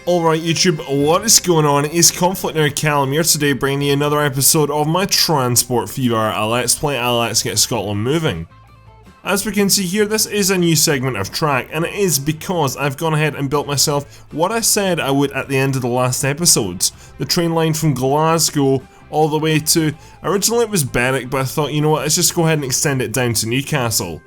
Alright YouTube, what is going on? It's ConflctNerd Callum here today bringing you another episode of my Transport Fever, a Let's Play Let's Get Scotland Moving. As we can see here, this is a new segment of track, and it is because I've gone ahead and built myself what I said I would at the end of the last episodes. The train line from Glasgow all the way to, originally it was Berwick, but I thought, you know what, let's just go ahead and extend it down to Newcastle.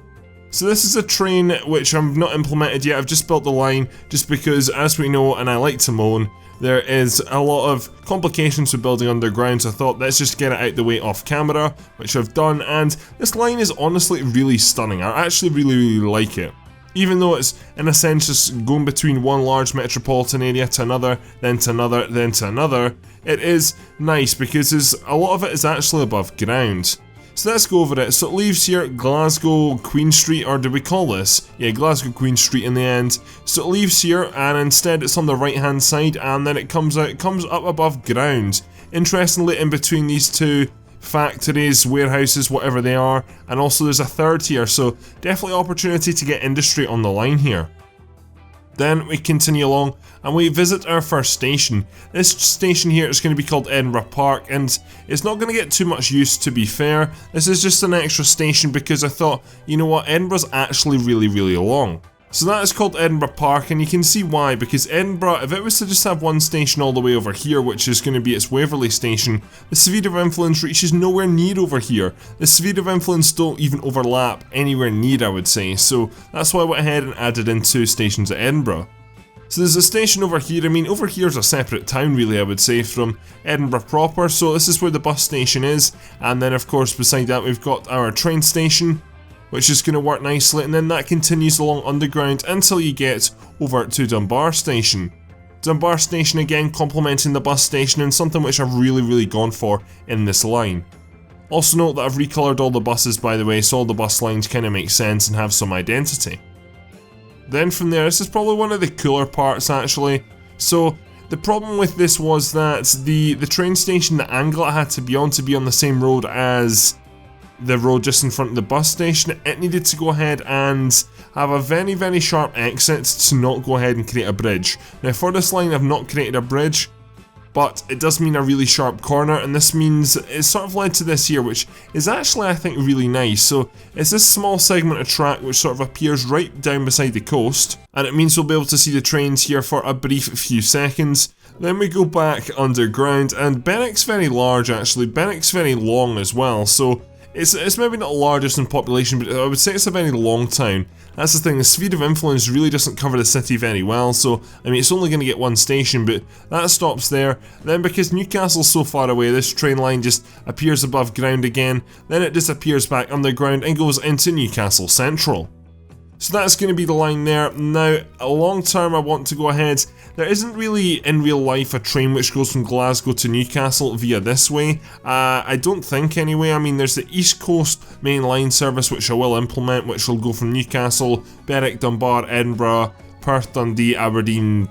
So this is a train which I've not implemented yet, I've just built the line just because, as we know, and I like to moan, there is a lot of complications with building underground, so I thought let's just get it out the way off camera, which I've done, and this line is honestly really stunning. I actually really like it. Even though it's in a sense just going between one large metropolitan area to another, then to another, then to another, it is nice because a lot of it is actually above ground. So let's go over it. So it leaves here Glasgow Queen Street, or do we call this? Yeah, Glasgow Queen Street in the end. So it leaves here and instead it's on the right hand side and then it comes up above ground. Interestingly, in between these two factories, warehouses, whatever they are, and also there's a third here, so definitely opportunity to get industry on the line here. Then we continue along and we visit our first station. This station here is going to be called Edinburgh Park, and it's not going to get too much use, to be fair. This is just an extra station because I thought, you know what, Edinburgh's actually really long. So that is called Edinburgh Park, and you can see why, because Edinburgh, if it was to just have one station all the way over here, which is going to be its Waverley station, the sphere of influence reaches nowhere near over here. The sphere of influence don't even overlap anywhere near, I would say, so that's why I went ahead and added in two stations at Edinburgh. So there's a station over here. I mean, over here is a separate town really, I would say, from Edinburgh proper, so this is where the bus station is, and then of course beside that we've got our train station, which is going to work nicely, and then that continues along underground until you get over to Dunbar station. Dunbar station again complementing the bus station, and something which I've really gone for in this line. Also note that I've recolored all the buses, by the way, so all the bus lines kind of make sense and have some identity. Then from there, this is probably one of the cooler parts actually. So the problem with this was that the train station, the angle it had to be on the same road as the road just in front of the bus station, it needed to go ahead and have a very sharp exit to not go ahead and create a bridge. Now for this line I've not created a bridge, but it does mean a really sharp corner, and this means it's sort of led to this here, which is actually I think really nice. So it's this small segment of track which sort of appears right down beside the coast, and it means we'll be able to see the trains here for a brief few seconds. Then we go back underground, and Berwick's very large actually, Berwick's very long as well, so it's maybe not the largest in population, but I would say it's a very long town. That's the thing, the sphere of influence really doesn't cover the city very well, so I mean it's only going to get one station, but that stops there. Then because Newcastle's so far away, this train line just appears above ground again, then it disappears back underground and goes into Newcastle Central. So that's going to be the line there. Now, long term I want to go ahead, there isn't really in real life a train which goes from Glasgow to Newcastle via this way. I don't think anyway. I mean there's the East Coast main line service which I will implement, which will go from Newcastle, Berwick, Dunbar, Edinburgh, Perth, Dundee, Aberdeen,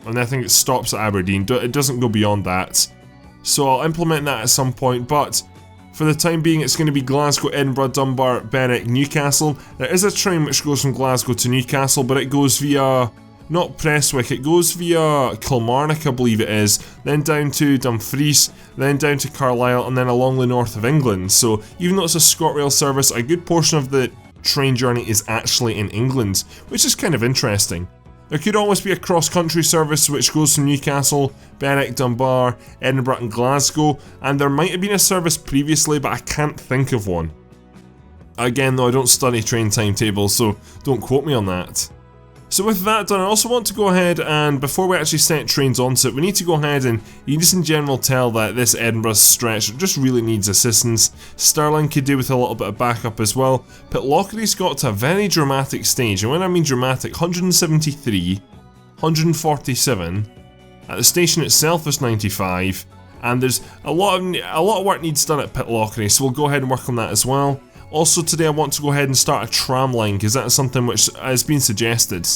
and I think it stops at Aberdeen. It doesn't go beyond that. So I'll implement that at some point, but for the time being it's going to be Glasgow, Edinburgh, Dunbar, Berwick, Newcastle. There is a train which goes from Glasgow to Newcastle, but it goes via, not Prestwick, it goes via Kilmarnock I believe it is, then down to Dumfries, then down to Carlisle, and then along the north of England. So even though it's a ScotRail service, a good portion of the train journey is actually in England, which is kind of interesting. There could always be a cross-country service which goes from Newcastle, Berwick, Dunbar, Edinburgh and Glasgow, and there might have been a service previously but I can't think of one. Again though, I don't study train timetables, so don't quote me on that. So with that done, I also want to go ahead and, before we actually set trains onto it, we need to go ahead and you can just in general tell that this Edinburgh stretch just really needs assistance. Stirling could do with a little bit of backup as well. Pitlochry's got to a very dramatic stage, and when I mean dramatic, 173, 147, at the station itself is 95, and there's a lot of work needs done at Pitlochry, so we'll go ahead and work on that as well. Also today I want to go ahead and start a tram line because that's something which has been suggested.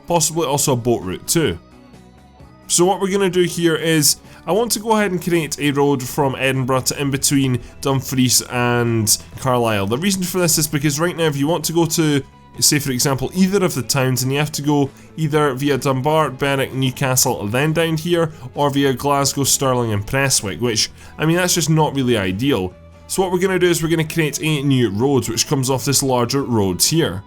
Possibly also a boat route too. So what we're going to do here is, I want to go ahead and create a road from Edinburgh to in between Dumfries and Carlisle. The reason for this is because right now if you want to go to say for example either of the towns, and you have to go either via Dunbar, Berwick, Newcastle, then down here, or via Glasgow, Stirling and Prestwick, which, I mean, that's just not really ideal. So what we're going to do is we're going to create 8 new roads, which comes off this larger roads here.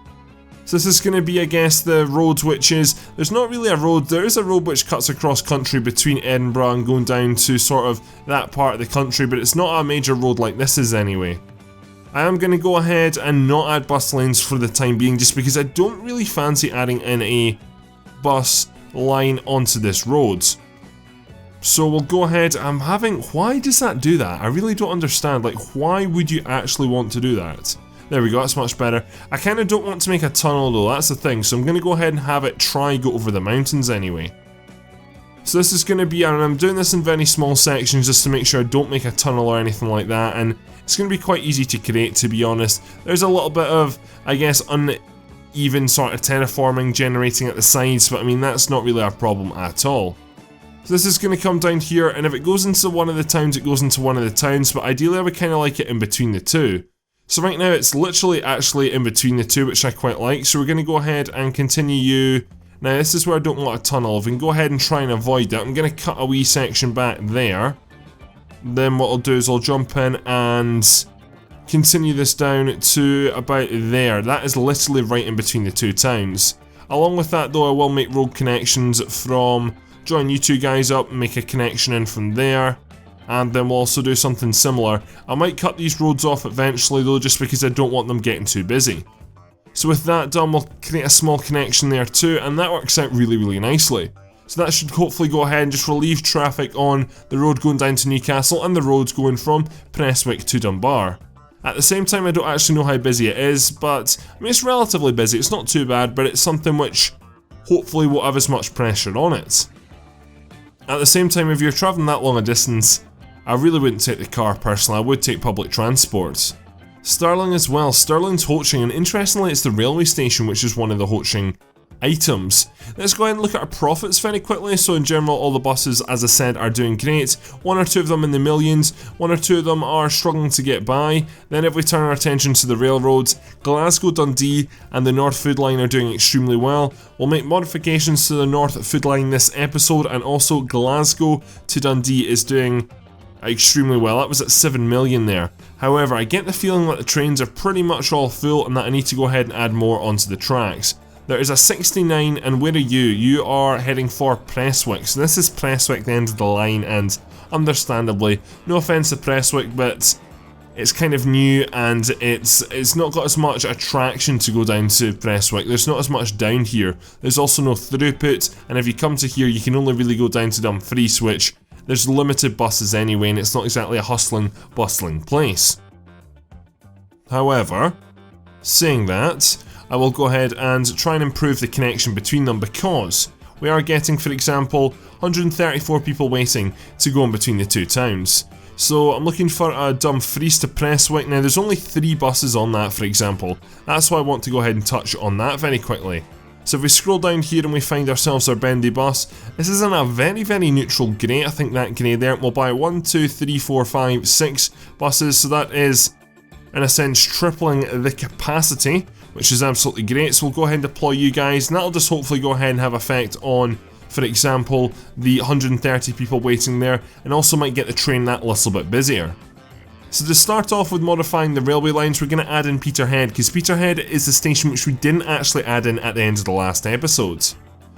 So this is going to be, I guess, the road which is, there's not really a road, there is a road which cuts across country between Edinburgh and going down to sort of that part of the country, but it's not a major road like this is anyway. I am going to go ahead and not add bus lanes for the time being, just because I don't really fancy adding in a bus line onto this road. So we'll go ahead, why does that do that? I really don't understand, like, why would you actually want to do that? There we go, that's much better. I kind of don't want to make a tunnel though, that's the thing, so I'm going to go ahead and have it go over the mountains anyway. So this is going to be, and I'm doing this in very small sections just to make sure I don't make a tunnel or anything like that, and it's going to be quite easy to create, to be honest. There's a little bit of, I guess, uneven sort of terraforming generating at the sides, but I mean, that's not really a problem at all. So this is going to come down here, and if it goes into one of the towns, it goes into one of the towns, but ideally I would kind of like it in between the two. So right now it's literally actually in between the two, which I quite like, so we're going to go ahead and continue. Now this is where I don't want a tunnel, we can go ahead and try and avoid that. I'm going to cut a wee section back there. Then what I'll do is I'll jump in and continue this down to about there. That is literally right in between the two towns. Along with that though, I will make road connections from, join you two guys up, make a connection in from there. And then we'll also do something similar. I might cut these roads off eventually though, just because I don't want them getting too busy. So with that done, we'll create a small connection there too, and that works out really, really nicely. So that should hopefully go ahead and just relieve traffic on the road going down to Newcastle and the roads going from Prestwick to Dunbar. At the same time, I don't actually know how busy it is, but I mean, it's relatively busy, it's not too bad, but it's something which hopefully won't have as much pressure on it. At the same time, if you're travelling that long a distance, I really wouldn't take the car personally, I would take public transport. Stirling as well, Stirling's Hoaching, and interestingly it's the railway station which is one of the Hoaching items. Let's go ahead and look at our profits very quickly. So in general, all the buses, as I said, are doing great. 1 or 2 of them in the millions, 1 or 2 of them are struggling to get by. Then if we turn our attention to the railroads, Glasgow, Dundee and the North Food Line are doing extremely well. We'll make modifications to the North Food Line this episode, and also Glasgow to Dundee is doing extremely well. That was at 7 million there. However, I get the feeling that the trains are pretty much all full and that I need to go ahead and add more onto the tracks. There is a 69, and where are you? You are heading for Prestwick. So this is Prestwick, the end of the line, and understandably, no offence to Prestwick, but it's kind of new and it's not got as much attraction to go down to Prestwick. There's not as much down here. There's also no throughput, and if you come to here, you can only really go down to Dumfries, which there's limited buses anyway, and it's not exactly a hustling, bustling place. However, saying that, I will go ahead and try and improve the connection between them, because we are getting, for example, 134 people waiting to go in between the two towns. So I'm looking for a Dumfries to Prestwick. Now there's only 3 buses on that, for example. That's why I want to go ahead and touch on that very quickly. So if we scroll down here and we find ourselves our bendy bus, this is in a very, very neutral grey. I think that grey there. We'll buy 1, 2, 3, 4, 5, 6 buses. So that is, in a sense, tripling the capacity, which is absolutely great. So we'll go ahead and deploy you guys, and that'll just hopefully go ahead and have effect on, for example, the 130 people waiting there, and also might get the train that little bit busier. So to start off with modifying the railway lines, we're going to add in Peterhead, because Peterhead is the station which we didn't actually add in at the end of the last episode.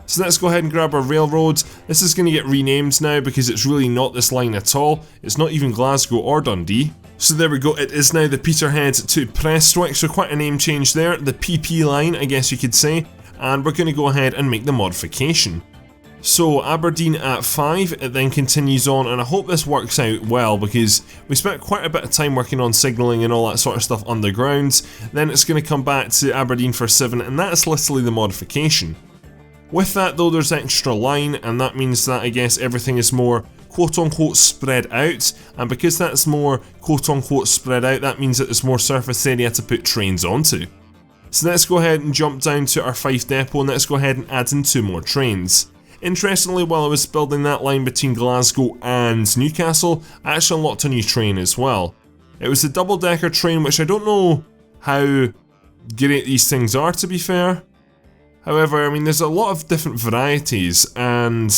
So let's go ahead and grab our railroad. This is going to get renamed now because it's really not this line at all. It's not even Glasgow or Dundee. So there we go, it is now the Peterhead to Prestwick, so quite a name change there. The PP line, I guess you could say. And we're going to go ahead and make the modification. So Aberdeen at 5, it then continues on, and I hope this works out well because we spent quite a bit of time working on signalling and all that sort of stuff underground. Then it's going to come back to Aberdeen for 7, and that's literally the modification. With that though, there's extra line, and that means that I guess everything is more quote-unquote spread out, and because that's more quote-unquote spread out, that means that there's more surface area to put trains onto. So let's go ahead and jump down to our Fife depot, and let's go ahead and add in 2 more trains. Interestingly, while I was building that line between Glasgow and Newcastle, I actually unlocked a new train as well. It was the double-decker train, which I don't know how great these things are, to be fair. However, I mean, there's a lot of different varieties, and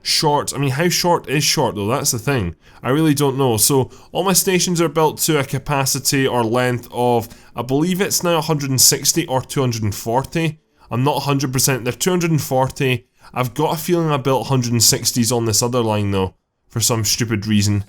short, I mean, how short is short though? That's the thing. I really don't know. So all my stations are built to a capacity or length of, I believe it's now 160 or 240. I'm not 100%, they're 240. I've got a feeling I built 160s on this other line though, for some stupid reason.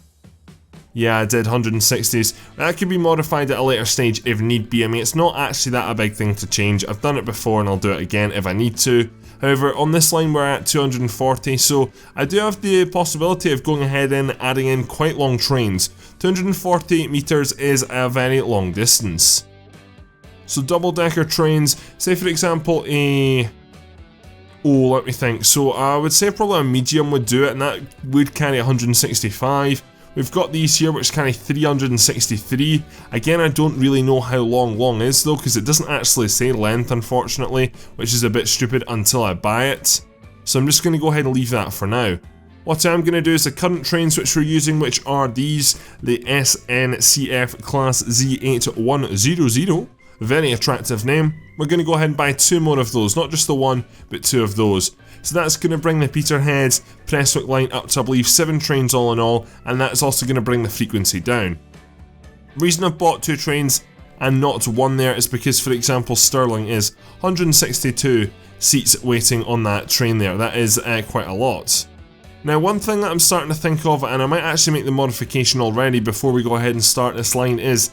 Yeah, I did 160s. That could be modified at a later stage if need be. I mean, it's not actually that a big thing to change. I've done it before and I'll do it again if I need to. However, on this line we're at 240, so I do have the possibility of going ahead and adding in quite long trains. 240 meters is a very long distance. So double-decker trains, say for example let me think. So I would say probably a medium would do it, and that would carry 165. We've got these here which carry 363. Again, I don't really know how long is though, because it doesn't actually say length, unfortunately, which is a bit stupid until I buy it. So I'm just going to go ahead and leave that for now. What I'm going to do is the current trains which we're using, which are these, the SNCF Class Z8100. Very attractive name. We're going to go ahead and buy 2 more of those, not just the one, but 2 of those. So that's going to bring the Peterhead Prestwick line up to, I believe, 7 trains all in all, and that's also going to bring the frequency down. The reason I've bought 2 trains and not 1 there is because, for example, Stirling is 162 seats waiting on that train there. That is quite a lot. Now, one thing that I'm starting to think of, and I might actually make the modification already before we go ahead and start this line, is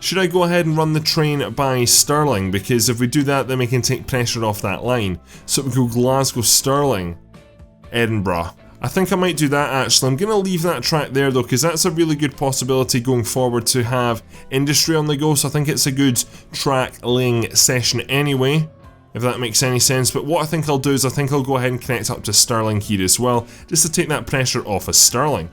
should I go ahead and run the train by Stirling? Because if we do that, then we can take pressure off that line. So we go Glasgow, Stirling, Edinburgh. I think I might do that actually. I'm going to leave that track there though, because that's a really good possibility going forward to have industry on the go. So I think it's a good track laying session anyway, if that makes any sense. But what I think I'll do is I think I'll go ahead and connect up to Stirling here as well, just to take that pressure off of Stirling.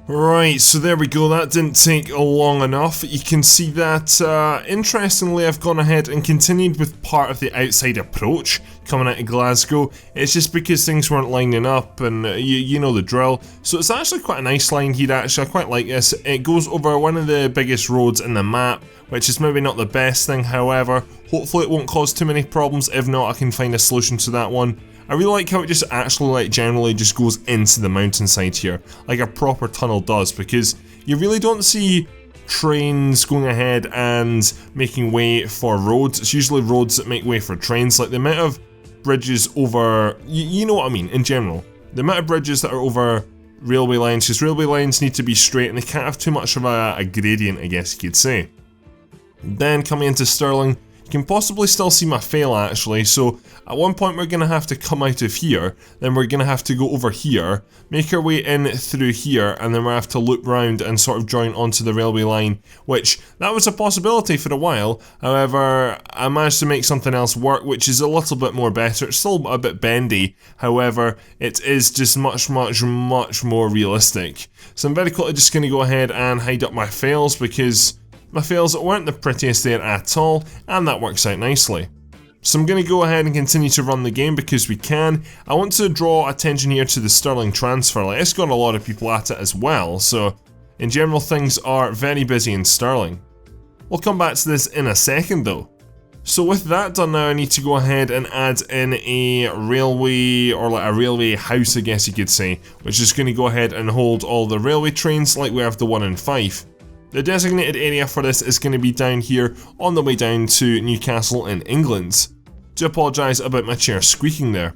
Right, so there we go, that didn't take long enough. You can see that, interestingly, I've gone ahead and continued with part of the outside approach coming out of Glasgow. It's just because things weren't lining up, and you know the drill. So it's actually quite a nice line here, actually. I quite like this. It goes over one of the biggest roads in the map, which is maybe not the best thing, however. Hopefully it won't cause too many problems. If not, I can find a solution to that one. I really like how it just actually, like, generally just goes into the mountainside here, like a proper tunnel does, because you really don't see trains going ahead and making way for roads. It's usually roads that make way for trains. Like the amount of bridges over, you know what I mean, in general. The amount of bridges that are over railway lines, because railway lines need to be straight and they can't have too much of a gradient, I guess you could say. Then coming into Stirling, you can possibly still see my fail actually, so at one point we're going to have to come out of here, then we're going to have to go over here, make our way in through here, and then we'll have to loop round and sort of join onto the railway line, which, that was a possibility for a while. However, I managed to make something else work, which is a little bit more better. It's still a bit bendy, however, it is just much more realistic. So I'm very quickly just going to go ahead and hide up my fails, because my fails weren't the prettiest there at all, and that works out nicely. So I'm going to go ahead and continue to run the game because we can. I want to draw attention here to the Stirling transfer. Like, it's got a lot of people at it as well, so in general things are very busy in Stirling. We'll come back to this in a second though. So with that done now, I need to go ahead and add in a railway, or like a railway house I guess you could say, which is going to go ahead and hold all the railway trains like we have the one in Fife. The designated area for this is going to be down here on the way down to Newcastle in England. Do apologise about my chair squeaking there.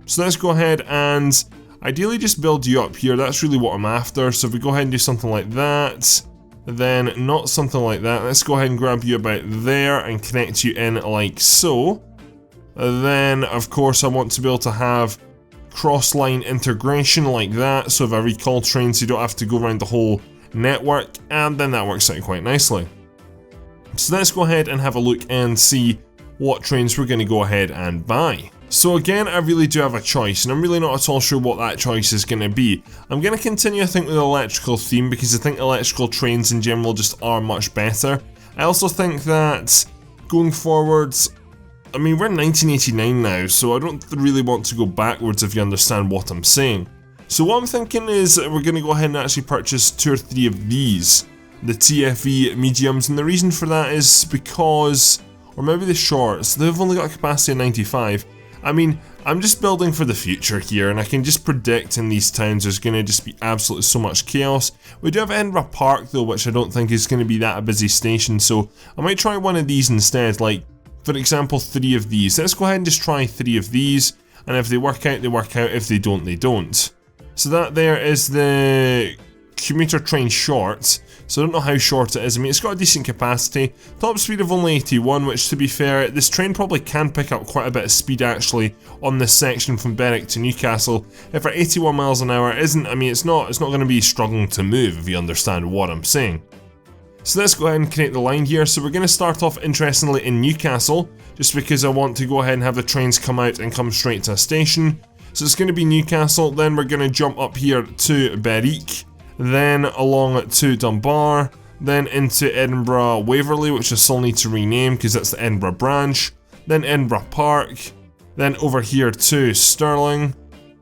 So let's go ahead and ideally just build you up here. That's really what I'm after. So if we go ahead and do something like that, then not something like that. Let's go ahead and grab you about there and connect you in like so. Then of course I want to be able to have cross-line integration like that. So if I recall trains, you don't have to go around the whole network, and then that works out quite nicely. So let's go ahead and have a look and see what trains we're going to go ahead and buy. So again, I really do have a choice, and I'm really not at all sure what that choice is going to be. I'm going to continue, I think, with the electrical theme, because I think electrical trains in general just are much better. I also think that going forwards, I mean, we're in 1989 now, so I don't really want to go backwards if you understand what I'm saying. So what I'm thinking is we're going to go ahead and actually purchase 2 or 3 of these. the TFE mediums, and the reason for that is because, or maybe the shorts, they've only got a capacity of 95. I mean, I'm just building for the future here, and I can just predict in these towns there's going to just be absolutely so much chaos. We do have Edinburgh Park though, which I don't think is going to be that a busy station, so I might try one of these instead, like, for example, 3 of these. Let's go ahead and just try 3 of these, and if they work out, they work out, if they don't, they don't. So that there is the commuter train short. So I don't know how short it is. I mean, it's got a decent capacity. Top speed of only 81, which, to be fair, this train probably can pick up quite a bit of speed actually on this section from Berwick to Newcastle. If our 81 miles an hour isn't, I mean, it's not going to be struggling to move, if you understand what I'm saying. So let's go ahead and connect the line here. So we're going to start off, interestingly, in Newcastle, just because I want to go ahead and have the trains come out and come straight to a station. So it's going to be Newcastle, then we're going to jump up here to Berwick, then along to Dunbar, then into Edinburgh Waverley, which I still need to rename because that's the Edinburgh branch, then Edinburgh Park, then over here to Stirling.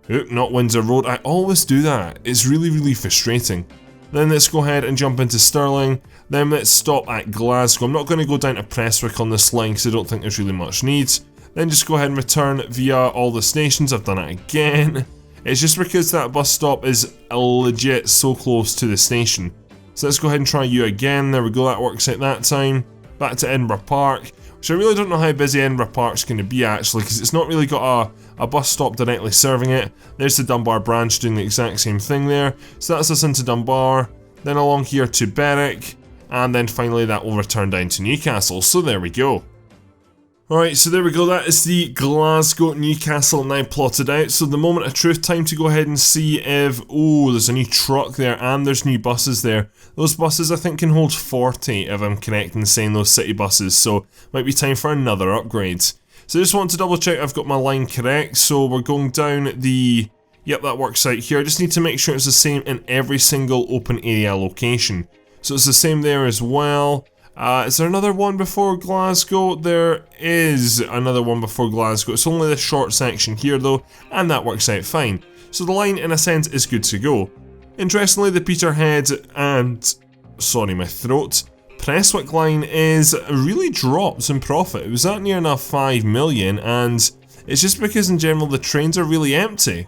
Oop, not Windsor Road, I always do that, it's really frustrating. Then let's go ahead and jump into Stirling, then let's stop at Glasgow. I'm not going to go down to Prestwick on this line because I don't think there's really much need. Then just go ahead and return via all the stations. I've done it again. It's just because that bus stop is legit so close to the station. So let's go ahead and try you again. There we go, that works out that time. Back to Edinburgh Park, which I really don't know how busy Edinburgh Park's going to be actually, because it's not really got a bus stop directly serving it. There's the Dunbar branch doing the exact same thing there. So that's us into Dunbar, then along here to Berwick, and then finally that will return down to Newcastle. So there we go. Alright, so there we go, that is the Glasgow Newcastle now plotted out. So the moment of truth, time to go ahead and see if, oh, there's a new truck there and there's new buses there. Those buses I think can hold 40 if I'm correct in saying those city buses, so might be time for another upgrade. So I just want to double check I've got my line correct, so we're going down the, yep, that works out here. I just need to make sure it's the same in every single open area location. So it's the same there as well. Is there another one before Glasgow? There is another one before Glasgow. It's only this short section here though, and that works out fine. So the line in a sense is good to go. Interestingly, the Peterhead and, sorry my throat, Prestwick line is really dropped in profit. It was at near enough 5 million, and it's just because in general the trains are really empty.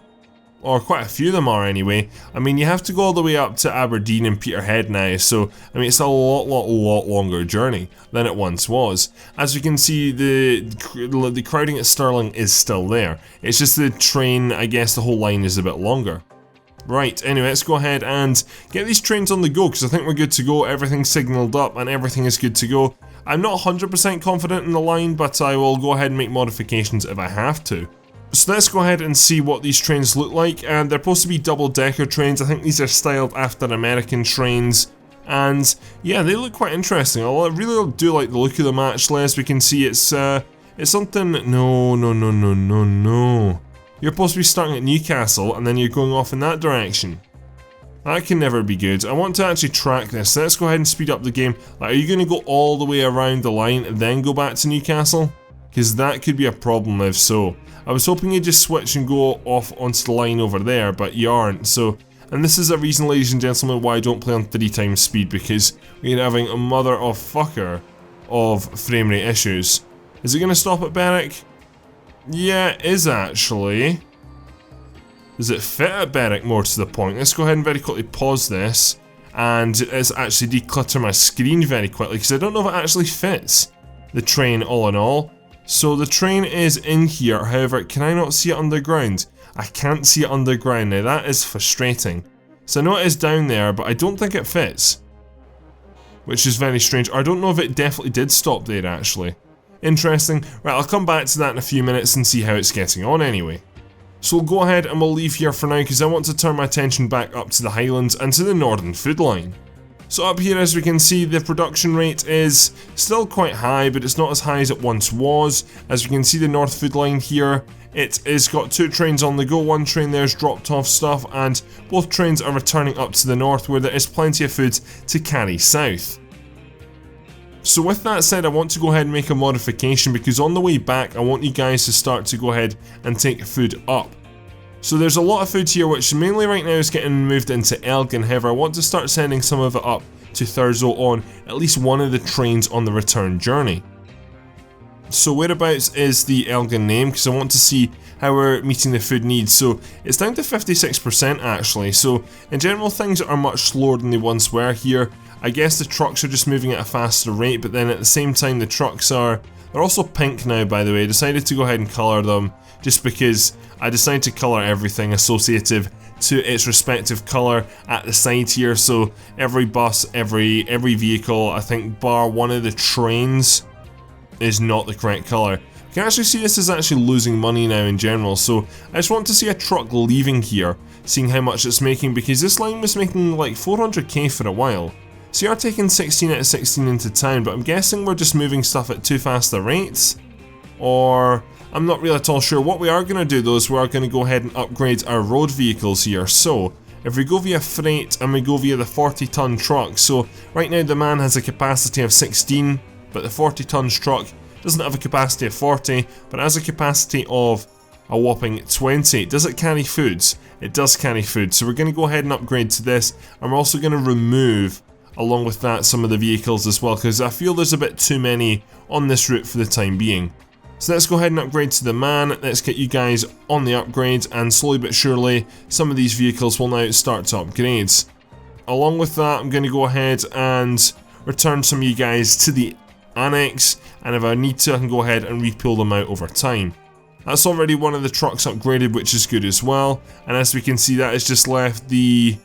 Or quite a few of them are anyway. I mean, you have to go all the way up to Aberdeen and Peterhead now, so I mean it's a lot longer journey than it once was. As we can see, the crowding at Stirling is still there. It's just the train, I guess the whole line is a bit longer. Right, anyway, let's go ahead and get these trains on the go, because I think we're good to go. Everything's signalled up and everything is good to go. I'm not 100% confident in the line, but I will go ahead and make modifications if I have to. So let's go ahead and see what these trains look like, and they're supposed to be double-decker trains. I think these are styled after American trains, and yeah, they look quite interesting. I really do like the look of them actually. As we can see, it's something. No. You're supposed to be starting at Newcastle, and then you're going off in that direction. That can never be good. I want to actually track this. So let's go ahead and speed up the game. Like, are you going to go all the way around the line and then go back to Newcastle? Because that could be a problem if so. I was hoping you'd just switch and go off onto the line over there, but you aren't, so... And this is a reason, ladies and gentlemen, why I don't play on 3 times speed, because we're having a mother of fucker of frame rate issues. Is it going to stop at Berwick? Yeah, it is actually. Does it fit at Berwick more to the point? Let's go ahead and very quickly pause this, and let's actually declutter my screen very quickly, because I don't know if it actually fits the train all in all. So the train is in here, however, can I not see it underground? I can't see it underground, now that is frustrating. So I know it is down there, but I don't think it fits. Which is very strange. I don't know if it definitely did stop there actually. Interesting. Right, I'll come back to that in a few minutes and see how it's getting on anyway. So we'll go ahead and we'll leave here for now because I want to turn my attention back up to the Highlands and to the Northern Food Line. So up here, as we can see, the production rate is still quite high, but it's not as high as it once was. As we can see, the North Food Line here, it is got 2 trains on the go. One train there's dropped off stuff, and both trains are returning up to the north where there is plenty of food to carry south. So with that said, I want to go ahead and make a modification because on the way back, I want you guys to start to go ahead and take food up. So there's a lot of food here which mainly right now is getting moved into Elgin, however I want to start sending some of it up to Thurso on at least one of the trains on the return journey. So whereabouts is the Elgin name, because I want to see how we're meeting the food needs. So it's down to 56% actually, so in general things are much slower than they once were here. I guess the trucks are just moving at a faster rate, but then at the same time the trucks they're also pink now, by the way. I decided to go ahead and colour them just because I decided to colour everything associative to its respective colour at the side here. So every bus, every vehicle, I think bar one of the trains, is not the correct colour. You can actually see this is actually losing money now in general, so I just want to see a truck leaving here, seeing how much it's making, because this line was making like 400k for a while. So you are taking 16 out of 16 into town, but I'm guessing we're just moving stuff at too fast a rates, or I'm not really at all sure. What we are going to do though is we are going to go ahead and upgrade our road vehicles here. So if we go via freight and we go via the 40-ton truck, so right now the man has a capacity of 16, but the 40-ton truck doesn't have a capacity of 40, but has a capacity of a whopping 20. Does it carry foods? It does carry food, so we're going to go ahead and upgrade to this, and we're also going to remove, along with that, some of the vehicles as well, because I feel there's a bit too many on this route for the time being. So let's go ahead and upgrade to the man. Let's get you guys on the upgrade, and slowly but surely some of these vehicles will now start to upgrade. Along with that, I'm going to go ahead and return some of you guys to the annex, and if I need to I can go ahead and repull them out over time. That's already one of the trucks upgraded, which is good as well, and as we can see that has just left the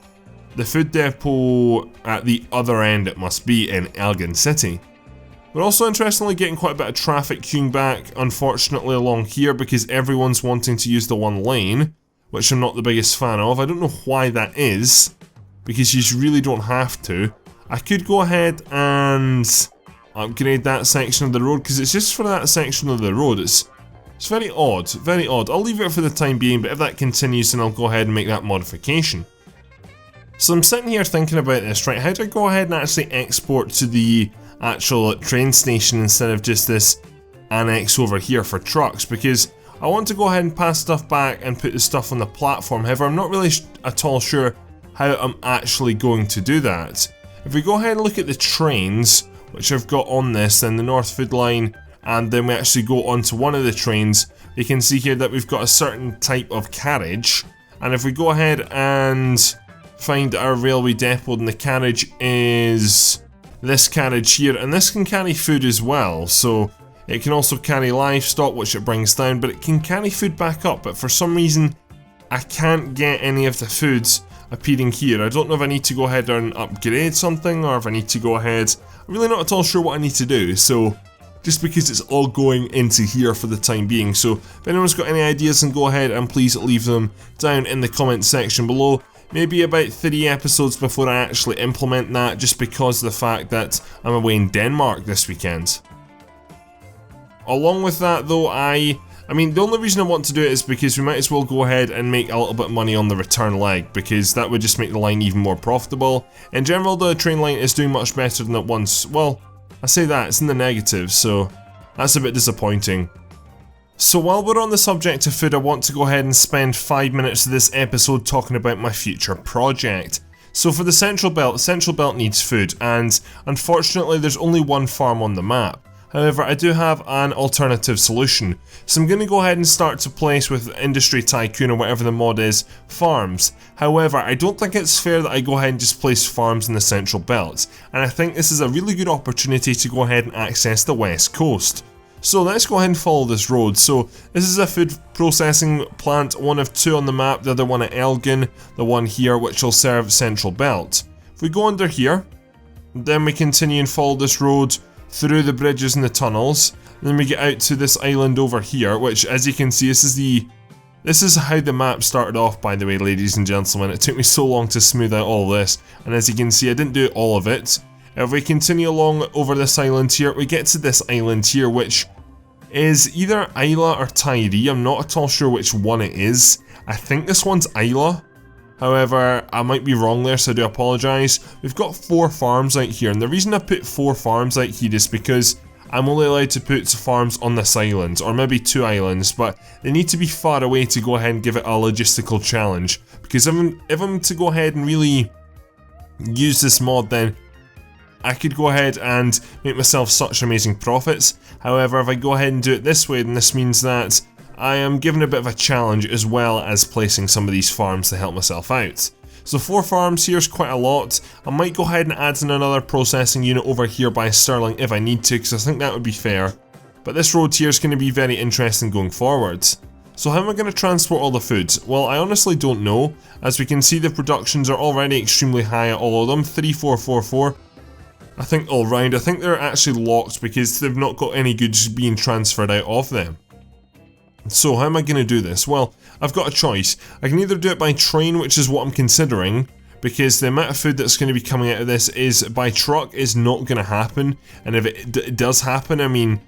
food depot at the other end, it must be, in Elgin City. We're also interestingly getting quite a bit of traffic queuing back, unfortunately, along here, because everyone's wanting to use the one lane, which I'm not the biggest fan of. I don't know why that is, because you really don't have to. I could go ahead and upgrade that section of the road, because it's just for that section of the road. It's very odd, very odd. I'll leave it for the time being, but if that continues then I'll go ahead and make that modification. So I'm sitting here thinking about this, right, how do I go ahead and actually export to the actual train station instead of just this annex over here for trucks, because I want to go ahead and pass stuff back and put the stuff on the platform. However, I'm not really at all sure how I'm actually going to do that. If we go ahead and look at the trains, which I've got on this, then the North Food Line, and then we actually go onto one of the trains, you can see here that we've got a certain type of carriage, and if we go ahead and find our railway depot, then the carriage is this carriage here, and this can carry food as well, so it can also carry livestock, which it brings down, but it can carry food back up, but for some reason I can't get any of the foods appearing here. I don't know if I need to go ahead and upgrade something, or if I need to go ahead, I'm really not at all sure what I need to do, so just because it's all going into here for the time being. So if anyone's got any ideas, then go ahead and please leave them down in the comment section below. Maybe about 3 episodes before I actually implement that, just because of the fact that I'm away in Denmark this weekend. Along with that though, I mean, the only reason I want to do it is because we might as well go ahead and make a little bit of money on the return leg, because that would just make the line even more profitable. In general, the train line is doing much better than it once. Well, I say that, it's in the negative, so that's a bit disappointing. So while we're on the subject of food, I want to go ahead and spend 5 minutes of this episode talking about my future project. So for the Central Belt needs food, and unfortunately there's only one farm on the map. However, I do have an alternative solution. So I'm going to go ahead and start to place with Industry Tycoon, or whatever the mod is, farms. However, I don't think it's fair that I go ahead and just place farms in the Central Belt, and I think this is a really good opportunity to go ahead and access the West Coast. So let's go ahead and follow this road. So this is a food processing plant, one of 2 on the map, the other one at Elgin, the one here which will serve Central Belt. If we go under here, then we continue and follow this road through the bridges and the tunnels, and then we get out to this island over here, which, as you can see, this is how the map started off, by the way, ladies and gentlemen. It took me so long to smooth out all this, and as you can see, I didn't do all of it. If we continue along over this island here, we get to this island here, which is either Islay or Tyree. I'm not at all sure which one it is. I think this one's Islay. However, I might be wrong there, so I do apologise. We've got 4 farms out here, and the reason I put 4 farms out here is because I'm only allowed to put farms on this island, or maybe 2 islands, but they need to be far away to go ahead and give it a logistical challenge. Because if I'm to go ahead and really use this mod, then I could go ahead and make myself such amazing profits. However, if I go ahead and do it this way, then this means that I am given a bit of a challenge as well as placing some of these farms to help myself out. So 4 farms here is quite a lot. I might go ahead and add in another processing unit over here by Stirling if I need to, because I think that would be fair. But this road here is going to be very interesting going forwards. So how am I going to transport all the food? Well, I honestly don't know. As we can see, the productions are already extremely high at all of them, 3444. I think all round. I think they're actually locked because they've not got any goods being transferred out of them. So how am I going to do this? Well, I've got a choice. I can either do it by train, which is what I'm considering, because the amount of food that's going to be coming out of this is by truck is not going to happen. And if it does happen, I mean,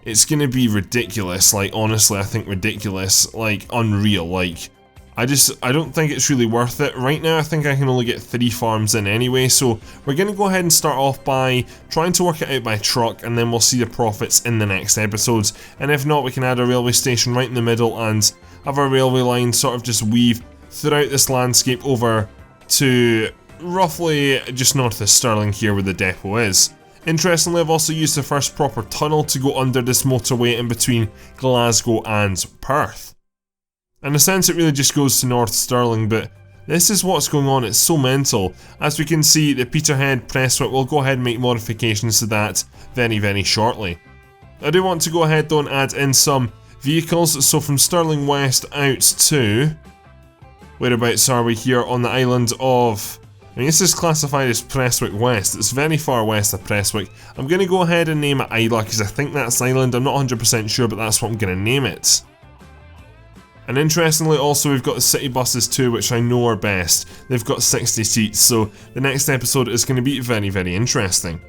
it's going to be ridiculous. Like, honestly, I think ridiculous. Like, unreal. Like, I don't think it's really worth it. Right now, I think I can only get 3 farms in anyway, so we're going to go ahead and start off by trying to work it out by truck, and then we'll see the profits in the next episodes. And if not, we can add a railway station right in the middle and have our railway line sort of just weave throughout this landscape over to roughly just north of Stirling here where the depot is. Interestingly, I've also used the first proper tunnel to go under this motorway in between Glasgow and Perth. In a sense, it really just goes to North Stirling, but this is what's going on. It's so mental. As we can see, the Peterhead Presswick will go ahead and make modifications to that very, very shortly. I do want to go ahead though and add in some vehicles, so from Stirling West out to... whereabouts are we here on the island of... I mean, this is classified as Presswick West. It's very far west of Presswick. I'm going to go ahead and name it Islay because I think that's island. I'm not 100% sure, but that's what I'm going to name it. And interestingly also we've got the city buses too, which I know are best. They've got 60 seats, so the next episode is going to be very, very interesting.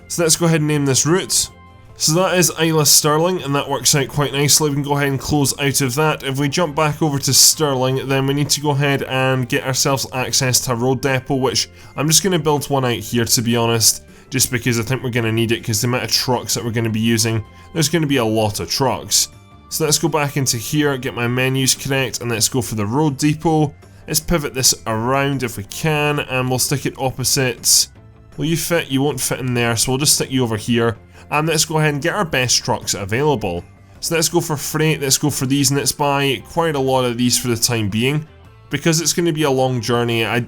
So let's go ahead and name this route. So that is Islay Stirling, and that works out quite nicely. We can go ahead and close out of that. If we jump back over to Stirling, then we need to go ahead and get ourselves access to a road depot, which I'm just going to build one out here, to be honest, just because I think we're going to need it, because the amount of trucks that we're going to be using, there's going to be a lot of trucks. So let's go back into here, get my menus correct, and let's go for the road depot. Let's pivot this around if we can, and we'll stick it opposite. Will you fit? You won't fit in there, so we'll just stick you over here. And let's go ahead and get our best trucks available. So let's go for freight, let's go for these, and let's buy quite a lot of these for the time being, because it's going to be a long journey. I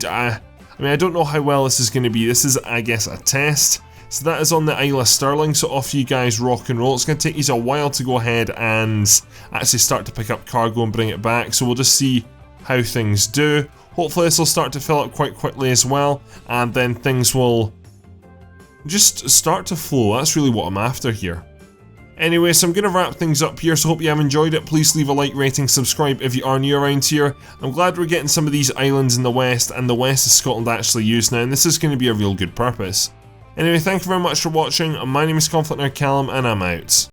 mean, I don't know how well this is going to be. This is, I guess, a test. So that is on the Islay Stirling, so off you guys rock and roll. It's going to take you a while to go ahead and actually start to pick up cargo and bring it back, so we'll just see how things do. Hopefully this will start to fill up quite quickly as well, and then things will just start to flow. That's really what I'm after here. Anyway, so I'm going to wrap things up here, so hope you have enjoyed it. Please leave a like, rating, subscribe if you are new around here. I'm glad we're getting some of these islands in the west, and the west of Scotland actually used now, and this is going to be a real good purpose. Anyway, thank you very much for watching. My name is ConflctNerd Callum, and I'm out.